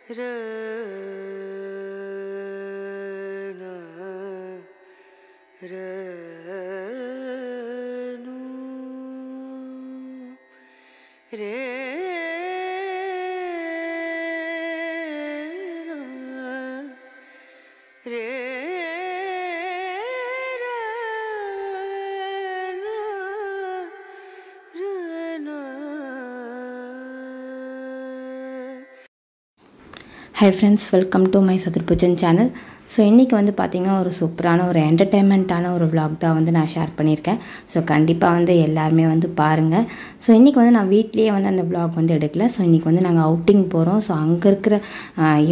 Hi friends, welcome to my Sathurpujan channel. So இன்றைக்கி வந்து பார்த்திங்கன்னா ஒரு சூப்பரான ஒரு என்டர்டெயின்மெண்ட்டான ஒரு vlog தான் வந்து நான் ஷேர் பண்ணியிருக்கேன். ஸோ கண்டிப்பாக வந்து எல்லாருமே வந்து பாருங்கள். ஸோ இன்றைக்கி வந்து நான் வீட்லேயே வந்து அந்த vlog வந்து எடுக்கல. ஸோ இன்றைக்கி வந்து நாங்கள் அவுட்டிங் போகிறோம். ஸோ அங்கே இருக்கிற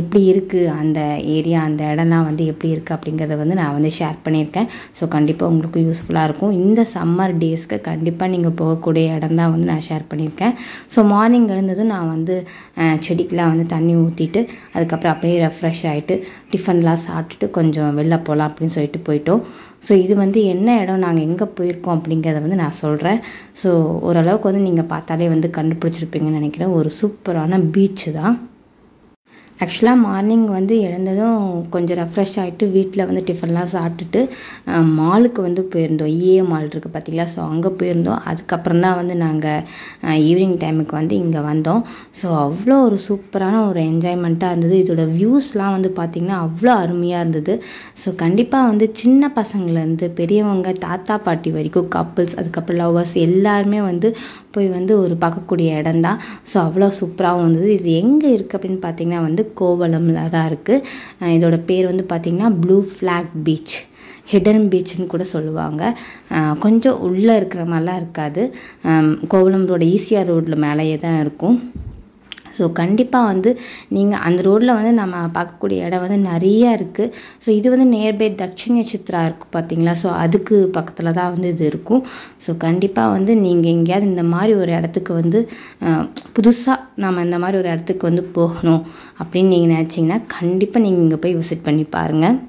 எப்படி இருக்குது அந்த ஏரியா, அந்த இடம்லாம் வந்து எப்படி இருக்குது அப்படிங்கிறத வந்து நான் வந்து ஷேர் பண்ணியிருக்கேன். ஸோ கண்டிப்பாக உங்களுக்கு யூஸ்ஃபுல்லாக இருக்கும். இந்த சம்மர் டேஸ்க்கு கண்டிப்பாக நீங்கள் போகக்கூடிய இடம் தான் வந்து நான் ஷேர் பண்ணியிருக்கேன். ஸோ மார்னிங் எழுந்ததும் நான் வந்து செடிக்கெலாம் வந்து தண்ணி ஊற்றிட்டு அதுக்கப்புறம் அப்படியே ரெஃப்ரெஷ் ஆகிட்டு டிஃபன்லாம் சாப்பிட்டுட்டு கொஞ்சம் வெளில போகலாம் அப்படின்னு சொல்லிட்டு போயிட்டோம். ஸோ இது வந்து என்ன இடம், நாங்கள் எங்கே போயிருக்கோம் அப்படிங்கிறத வந்து நான் சொல்கிறேன். ஸோ ஓரளவுக்கு வந்து நீங்கள் பார்த்தாலே வந்து கண்டுபிடிச்சிருப்பீங்கன்னு நினைக்கிறேன். ஒரு சூப்பரான பீச்சு தான். ஆக்சுவலாக மார்னிங் வந்து எழுந்ததும் கொஞ்சம் ரெஃப்ரெஷ் ஆகிட்டு வீட்டில் வந்து டிஃபன்லாம் சாப்பிட்டுட்டு மாலுக்கு வந்து போயிருந்தோம். EA மால் இருக்குது பார்த்திங்களா, ஸோ அங்கே போயிருந்தோம். அதுக்கப்புறம் தான் வந்து நாங்கள் ஈவினிங் டைமுக்கு வந்து இங்கே வந்தோம். ஸோ அவ்வளோ ஒரு சூப்பரான ஒரு என்ஜாய்மெண்ட்டாக இருந்தது. இதோட வியூஸ்லாம் வந்து பார்த்திங்கன்னா அவ்வளோ அருமையாக இருந்தது. ஸோ கண்டிப்பாக வந்து சின்ன பசங்கள்லேருந்து பெரியவங்க, தாத்தா பாட்டி வரைக்கும், கப்புள்ஸ், அதுக்கப்புறம் லவ்வர்ஸ் எல்லாருமே வந்து போய் வந்து ஒரு பார்க்கக்கூடிய இடம் தான். ஸோ அவ்வளோ சூப்பராகவும் இருந்தது. இது எங்கே இருக்குது அப்படின்னு பார்த்திங்கன்னா வந்து கோவளமில் தான் இருக்குது. இதோட பேர் வந்து பார்த்திங்கன்னா ப்ளூ ஃப்ளாக் பீச், ஹிடன் பீச்சுன்னு கூட சொல்லுவாங்க. கொஞ்சம் உள்ளே இருக்கிற மாதிரிலாம் இருக்காது. கோவளம் ரோடு ECR ரோட்டில் மேலேயே தான் இருக்கும். ஸோ கண்டிப்பாக வந்து நீங்கள் அந்த ரோட்டில் வந்து நம்ம பார்க்கக்கூடிய இடம் வந்து நிறையா இருக்குது. ஸோ இது வந்து நியர்பை தக்ஷிண சித்ரா இருக்குது பார்த்திங்களா, ஸோ அதுக்கு பக்கத்தில் தான் வந்து இது இருக்கும். ஸோ கண்டிப்பாக வந்து நீங்கள் எங்கேயாவது இந்த மாதிரி ஒரு இடத்துக்கு வந்து புதுசாக நம்ம இந்த மாதிரி ஒரு இடத்துக்கு வந்து போகணும் அப்படின்னு நீங்கள் நினச்சிங்கன்னா கண்டிப்பாக நீங்கள் இங்கே போய் விசிட் பண்ணி பாருங்கள்.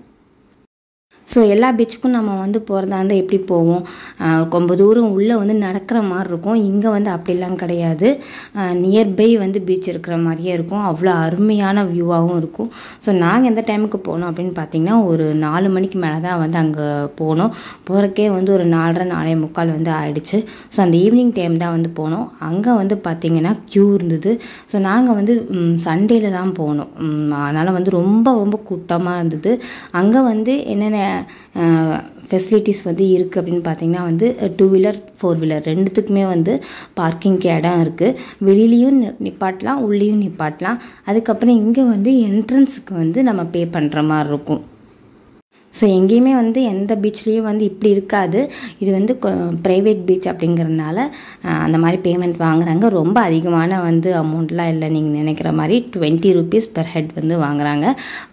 ஸோ எல்லா பீச்சுக்கும் நம்ம வந்து போகிறதா இருந்தால் எப்படி போவோம், ரொம்ப தூரம் உள்ளே வந்து நடக்கிற மாதிரி இருக்கும். இங்கே வந்து அப்படிலாம் கிடையாது. நியர்பை வந்து பீச் இருக்கிற மாதிரியே இருக்கும். அவ்வளோ அருமையான வியூவாகவும் இருக்கும். ஸோ நாங்கள் எந்த டைமுக்கு போனோம் அப்படின்னு பார்த்திங்கன்னா ஒரு 4 மணிக்கு மேலே தான் வந்து அங்கே போனோம். போகிறக்கே வந்து ஒரு 4:30 4:45 வந்து ஆகிடுச்சு. ஸோ அந்த ஈவினிங் டைம் தான் வந்து போனோம். அங்கே வந்து பார்த்திங்கன்னா க்யூ இருந்தது. ஸோ நாங்கள் வந்து சண்டேயில் தான் போனோம். அதனால் வந்து ரொம்ப கூட்டமாக இருந்தது. அங்கே வந்து என்னென்ன ஃபெசிலிட்டிஸ் வந்து இருக்குது அப்படின்னு பார்த்திங்கன்னா வந்து 2 வீலர் 4 வீலர் ரெண்டுத்துக்குமே வந்து பார்க்கிங்க்கு இடம் இருக்குது. வெளியிலையும் நிப்பாட்டலாம், உள்ளேயும் நிப்பாட்டலாம். அதுக்கப்புறம் இங்கே வந்து என்ட்ரன்ஸுக்கு வந்து நம்ம பே பண்ணுற மாதிரி இருக்கும். ஸோ எங்கேயுமே வந்து எந்த பீச்லேயும் வந்து இப்படி இருக்காது. இது வந்து ப்ரைவேட் பீச் அப்படிங்கிறதுனால அந்த மாதிரி பேமெண்ட் வாங்குறாங்க. ரொம்ப அதிகமான வந்து அமௌண்ட்லாம் இல்லை, நீங்கள் நினைக்கிற மாதிரி 20 rupees per head வந்து வாங்குறாங்க.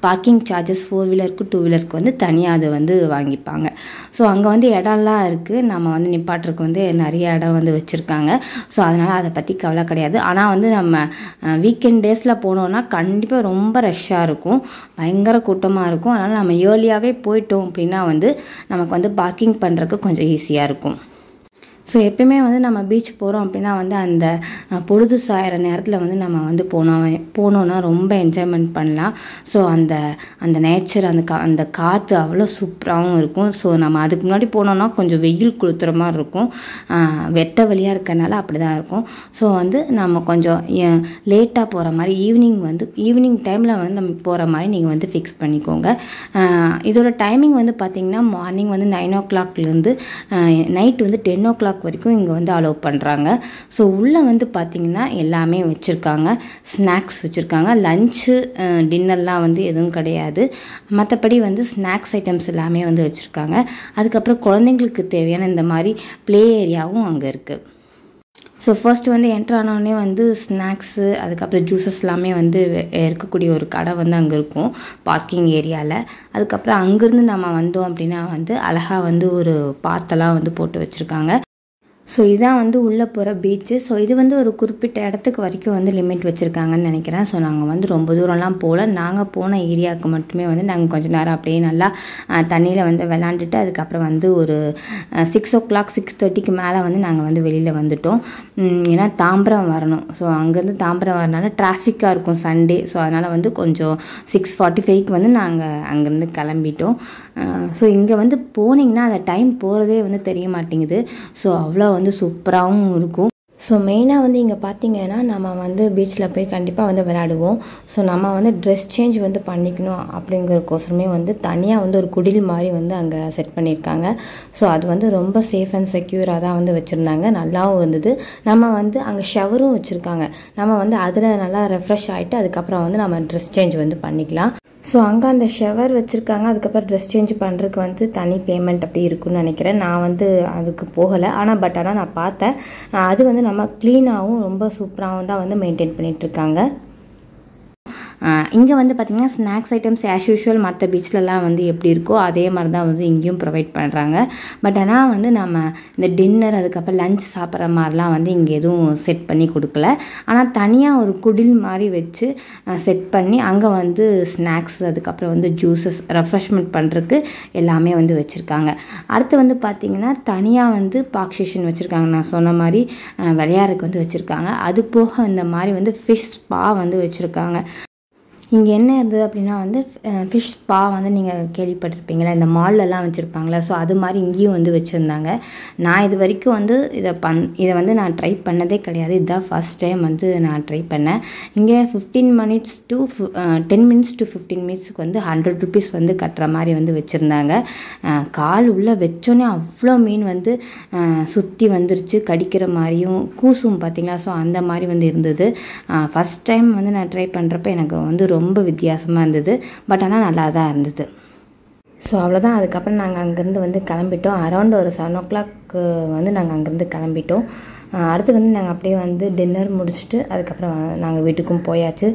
பார்க்கிங் சார்ஜஸ் 4 வீலருக்கு 2 வீலருக்கு வந்து தனியாக அது வந்து வாங்கிப்பாங்க. ஸோ அங்கே வந்து இடம்லாம் இருக்குது. நம்ம வந்து நிப்பாட்டுறதுக்கு வந்து நிறைய இடம் வந்து வச்சுருக்காங்க. ஸோ அதனால் அதை பற்றி கவலை கிடையாது. ஆனால் வந்து நம்ம வீக்கெண்ட் டேஸில் போனோன்னா கண்டிப்பாக ரொம்ப ரஷ்ஷாக இருக்கும், பயங்கர கூட்டமாக இருக்கும். அதனால் நம்ம ஏர்லியாகவே போயிட்டோம் அப்படின்னா வந்து நமக்கு வந்து பார்க்கிங் பண்ணுறதுக்கு கொஞ்சம் ஈஸியாக இருக்கும். ஸோ எப்பயுமே வந்து நம்ம பீச் போகிறோம் அப்படின்னா வந்து அந்த பொழுது சாயிற நேரத்தில் வந்து நம்ம வந்து போனோன்னா ரொம்ப என்ஜாய்மெண்ட் பண்ணலாம். ஸோ அந்த நேச்சர், அந்த காற்று அவ்வளோ சூப்பராகவும் இருக்கும். ஸோ நம்ம அதுக்கு முன்னாடி போனோன்னா கொஞ்சம் வெயில் கொளுத்துற மாதிரி இருக்கும். வெட்ட வழியாக இருக்கிறனால அப்படி தான் இருக்கும். ஸோ வந்து நம்ம கொஞ்சம் லேட்டாக போகிற மாதிரி ஈவினிங் டைமில் வந்து நம்ம போகிற மாதிரி நீங்கள் வந்து ஃபிக்ஸ் பண்ணிக்கோங்க. இதோட டைமிங் வந்து பார்த்திங்கன்னா மார்னிங் வந்து 9 o'clockலேருந்து நைட் வந்து 10 o'clock வரைக்கும் இங்கே வந்து அலோவ் பண்ணுறாங்க. ஸோ உள்ளே வந்து பார்த்திங்கன்னா எல்லாமே வச்சுருக்காங்க. ஸ்நாக்ஸ் வச்சுருக்காங்க. லஞ்சு டின்னர்லாம் வந்து எதுவும் கிடையாது. மற்றபடி வந்து ஸ்நாக்ஸ் ஐட்டம்ஸ் எல்லாமே வந்து வச்சுருக்காங்க. அதுக்கப்புறம் குழந்தைங்களுக்கு தேவையான இந்த மாதிரி ப்ளே ஏரியாவும் அங்கே இருக்குது. ஸோ ஃபர்ஸ்ட்டு வந்து என்ட்ரு ஆனோடனே வந்து ஸ்நாக்ஸு அதுக்கப்புறம் ஜூஸஸ் எல்லாமே வந்து இருக்கக்கூடிய ஒரு கடை வந்து அங்கே இருக்கும் பார்க்கிங் ஏரியாவில். அதுக்கப்புறம் அங்கேருந்து நம்ம வந்தோம் அப்படின்னா வந்து அழகாக வந்து ஒரு பாத்தெல்லாம் வந்து போட்டு வச்சுருக்காங்க. ஸோ இதான் வந்து உள்ளே போகிற பீச்சு. ஸோ இது வந்து ஒரு குறிப்பிட்ட இடத்துக்கு வரைக்கும் வந்து லிமிட் வச்சுருக்காங்கன்னு நினைக்கிறேன். ஸோ நாங்கள் வந்து ரொம்ப தூரம்லாம் போகல. நாங்கள் போன ஏரியாவுக்கு மட்டுமே வந்து நாங்கள் கொஞ்சம் நேரம் அப்படியே நல்லா தண்ணியில் வந்து விளாண்டுட்டு அதுக்கப்புறம் வந்து ஒரு 6 o'clock 6:30க்கு மேலே வந்து நாங்கள் வந்து வெளியில் வந்துட்டோம். ஏன்னா தாம்பரம் வரணும். ஸோ அங்கேருந்து தாம்பரம் வரனால டிராஃபிக்காக இருக்கும் சண்டே. ஸோ அதனால் வந்து கொஞ்சம் 6:45க்கு வந்து நாங்கள் அங்கேருந்து கிளம்பிட்டோம். ஸோ இங்கே வந்து போனீங்கன்னா அந்த டைம் போகிறதே வந்து தெரிய மாட்டேங்குது. ஸோ அவ்வளோ வந்து சூப்பராகவும் இருக்கும். ஸோ மெயினாக வந்து இங்கே பார்த்தீங்கன்னா நம்ம வந்து பீச்சில் போய் கண்டிப்பாக வந்து விளையாடுவோம். ஸோ நம்ம வந்து ட்ரெஸ் சேஞ்ச் வந்து பண்ணிக்கணும் அப்படிங்கிறக்கோசரமே வந்து தனியாக வந்து ஒரு குடில் மாதிரி வந்து அங்கே செட் பண்ணியிருக்காங்க. ஸோ அது வந்து ரொம்ப சேஃப் அண்ட் செக்யூராக தான் வந்து வச்சுருந்தாங்க. நல்லாவும் இருந்தது. நம்ம வந்து அங்கே ஷவரும் வச்சுருக்காங்க. நம்ம வந்து அதில் நல்லா ரெஃப்ரெஷ் ஆகிட்டு அதுக்கப்புறம் வந்து நம்ம ட்ரெஸ் சேஞ்ச் வந்து பண்ணிக்கலாம். ஸோ அங்கே அந்த ஷவர் வச்சுருக்காங்க. அதுக்கப்புறம் ட்ரெஸ் சேஞ்ச் பண்ணுறதுக்கு வந்து தனி பேமெண்ட் அப்படி இருக்குன்னு நினைக்கிறேன். நான் வந்து அதுக்கு போகலை. ஆனால் நான் பார்த்தேன். அது வந்து நம்ம க்ளீனாகவும் ரொம்ப சூப்பராகவும் தான் வந்து மெயின்டைன் பண்ணிகிட்ருக்காங்க. இங்கே வந்து பார்த்திங்கன்னா ஸ்நாக்ஸ் ஐட்டம்ஸ் ஆஸ் யூஷுவல் மற்ற பீச்லலாம் வந்து எப்படி இருக்கோ அதே மாதிரி தான் வந்து இங்கேயும் ப்ரொவைட் பண்ணுறாங்க. பட் ஆனால் வந்து நம்ம இந்த டின்னர் அதுக்கப்புறம் லஞ்ச் சாப்பிட்ற மாதிரிலாம் வந்து இங்கே எதுவும் செட் பண்ணி கொடுக்கல. ஆனால் தனியாக ஒரு குடில் மாதிரி வச்சு செட் பண்ணி அங்கே வந்து ஸ்நாக்ஸ் அதுக்கப்புறம் வந்து ஜூஸஸ் ரெஃப்ரெஷ்மெண்ட் பண்ணுறதுக்கு எல்லாமே வந்து வச்சுருக்காங்க. அடுத்து வந்து பார்த்திங்கன்னா தனியாக வந்து பார்க் ஸ்டேஷன் வச்சுருக்காங்க. நான் சொன்ன மாதிரி விளையாடுறதுக்கு வந்து வச்சுருக்காங்க. அது போக இந்த மாதிரி வந்து ஃபிஷ் ஸ்பா வந்து வச்சுருக்காங்க. இங்கே என்ன இருந்தது அப்படின்னா வந்து ஃபிஷ் ஸ்பா வந்து நீங்கள் கேள்விப்பட்டிருப்பீங்களா, இந்த மால்லலாம் வச்சுருப்பாங்களா. ஸோ அது மாதிரி இங்கேயும் வந்து வச்சுருந்தாங்க. நான் இது வரைக்கும் வந்து இதை வந்து நான் ட்ரை பண்ணதே கிடையாது. இதுதான் ஃபஸ்ட் டைம் வந்து நான் ட்ரை பண்ணேன். இங்கே 10 minutes to 15 minutes வந்து 100 rupees வந்து கட்டுற மாதிரி வந்து வச்சுருந்தாங்க. கால் உள்ளே வச்சோன்னே அவ்வளோ மீன் வந்து சுற்றி வந்துருச்சு, கடிக்கிற மாதிரியும் கூசும் பார்த்திங்களா. ஸோ அந்த மாதிரி வந்து இருந்தது. ஃபஸ்ட் டைம் வந்து நான் ட்ரை பண்ணுறப்ப எனக்கு வந்து ரொம்ப வித்தியாசமாக இருந்தது. பட் ஆனால் நல்லா தான் இருந்தது. ஸோ அவ்வளோதான். அதுக்கப்புறம் நாங்கள் அங்கேருந்து வந்து கிளம்பிட்டோம். அரௌண்ட் ஒரு 7 o'clock வந்து நாங்கள் அங்கேருந்து கிளம்பிட்டோம். அடுத்து வந்து நாங்கள் அப்படியே வந்து டின்னர் முடிச்சுட்டு அதுக்கப்புறம் நாங்கள் வீட்டுக்கும் போயாச்சு.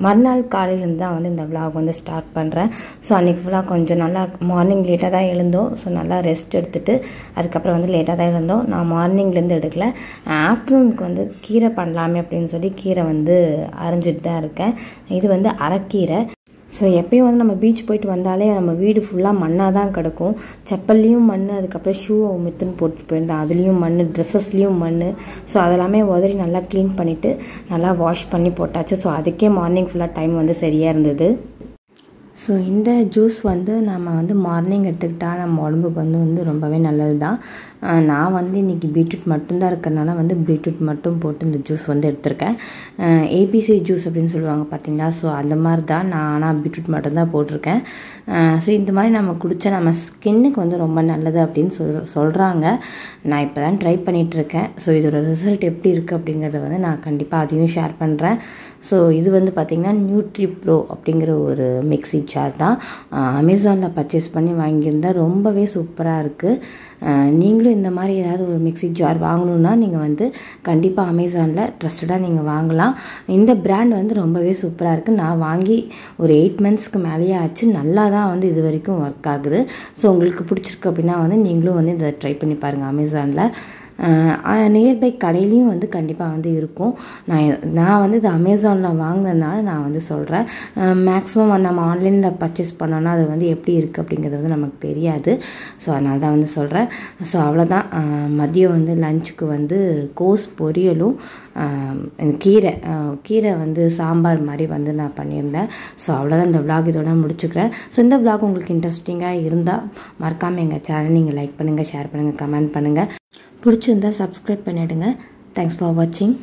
மறுநாள் காலையிலேருந்து தான் வந்து இந்த விளாக் வந்து ஸ்டார்ட் பண்ணுறேன். ஸோ அன்றைக்கி ஃபுல்லாக கொஞ்சம் நல்லா மார்னிங் லேட்டாக தான் எழுந்தோம். ஸோ நல்லா ரெஸ்ட் எடுத்துகிட்டு அதுக்கப்புறம் வந்து லேட்டாக தான் எழுந்தோம். நான் மார்னிங்லேருந்து எடுக்கல. ஆஃப்டர்நூனுக்கு வந்து கீரை பண்ணலாமே அப்படின்னு சொல்லி கீரை வந்து அரைஞ்சிட்டு தான் இருக்கேன். இது வந்து அரைக்கீரை. ஸோ எப்பயும் வந்து நம்ம பீச் போயிட்டு வந்தாலே நம்ம வீடு ஃபுல்லாக மண்ணாக தான் கிடக்கும். செப்பல்லையும் மண், அதுக்கப்புறம் ஷூ மித்துன்னு போட்டு போயிருந்தேன், அதுலேயும் மண், ட்ரெஸ்ஸஸ்லேயும் மண். ஸோ அதெல்லாமே உதறி நல்லா க்ளீன் பண்ணிவிட்டு நல்லா வாஷ் பண்ணி போட்டாச்சு. ஸோ அதுக்கே மார்னிங் ஃபுல்லாக டைம் வந்து சரியாக இருந்தது. ஸோ இந்த ஜூஸ் வந்து நம்ம வந்து மார்னிங் எடுத்துக்கிட்டால் நம்ம உடம்புக்கு வந்து ரொம்பவே நல்லது தான். நான் வந்து இன்றைக்கி பீட்ரூட் மட்டும்தான் இருக்கிறனால வந்து பீட்ரூட் மட்டும் போட்டு இந்த ஜூஸ் வந்து எடுத்திருக்கேன். ஏபிசி ஜூஸ் அப்படின்னு சொல்லுவாங்க பார்த்தீங்களா. ஸோ அந்த மாதிரி தான் நான், ஆனால் பீட்ரூட் மட்டும்தான் போட்டிருக்கேன். ஸோ இந்த மாதிரி நம்ம குடித்தா நம்ம ஸ்கின்னுக்கு வந்து ரொம்ப நல்லது அப்படின்னு சொல்கிறாங்க. நான் இப்போ தான் ட்ரை பண்ணிகிட்ருக்கேன். ஸோ இதோட ரிசல்ட் எப்படி இருக்குது அப்படிங்கிறத வந்து நான் கண்டிப்பாக அதையும் ஷேர் பண்ணுறேன். ஸோ இது வந்து பார்த்திங்கன்னா நியூட்ரி ப்ரோ அப்படிங்கிற ஒரு மிக்ஸி ஜார் தான். அமேசானில் பர்ச்சேஸ் பண்ணி வாங்கியிருந்தேன். ரொம்பவே சூப்பராக இருக்குது. நீங்களும் இந்த மாதிரி ஏதாவது ஒரு மிக்ஸி ஜார் வாங்கணுன்னா நீங்கள் வந்து கண்டிப்பாக அமேசானில் ட்ரஸ்டடாக நீங்கள் வாங்கலாம். இந்த பிராண்ட் வந்து ரொம்பவே சூப்பராக இருக்குது. நான் வாங்கி ஒரு 8 months மேலேயே ஆச்சு. நல்லா தான் வந்து இது வரைக்கும் ஒர்க் ஆகுது. ஸோ உங்களுக்கு பிடிச்சிருக்கு அப்படின்னா வந்து நீங்களும் வந்து இதை ட்ரை பண்ணி பாருங்கள் அமேசானில். நியர்பை கடையிலையும் வந்து கண்டிப்பாக வந்து இருக்கும். நான் வந்து இது அமேசானில் வாங்கினதுனால நான் வந்து சொல்கிறேன். மேக்ஸிமம் நம்ம ஆன்லைனில் பர்ச்சேஸ் பண்ணோன்னா அது வந்து எப்படி இருக்குது அப்படிங்கிறது வந்து நமக்கு தெரியாது. ஸோ அதனால தான் வந்து சொல்கிறேன். ஸோ அவ்வளோதான். மதியம் வந்து லஞ்சுக்கு வந்து கோஸ் பொரியலும் கீரை வந்து சாம்பார் மாதிரி வந்து நான் பண்ணியிருந்தேன். ஸோ அவ்வளோதான். இந்த விளாக் இதோட முடிச்சுக்கிறேன். ஸோ இந்த விளாக் உங்களுக்கு இன்ட்ரெஸ்டிங்காக இருந்தால் மறக்காமல் எங்கள் சேனல் நீங்கள் லைக் பண்ணுங்கள், ஷேர் பண்ணுங்கள், கமெண்ட் பண்ணுங்கள். பிடிச்சிருந்தால் சப்ஸ்கிரைப் பண்ணிவிடுங்க. தேங்க்ஸ் ஃபார் வாட்சிங்.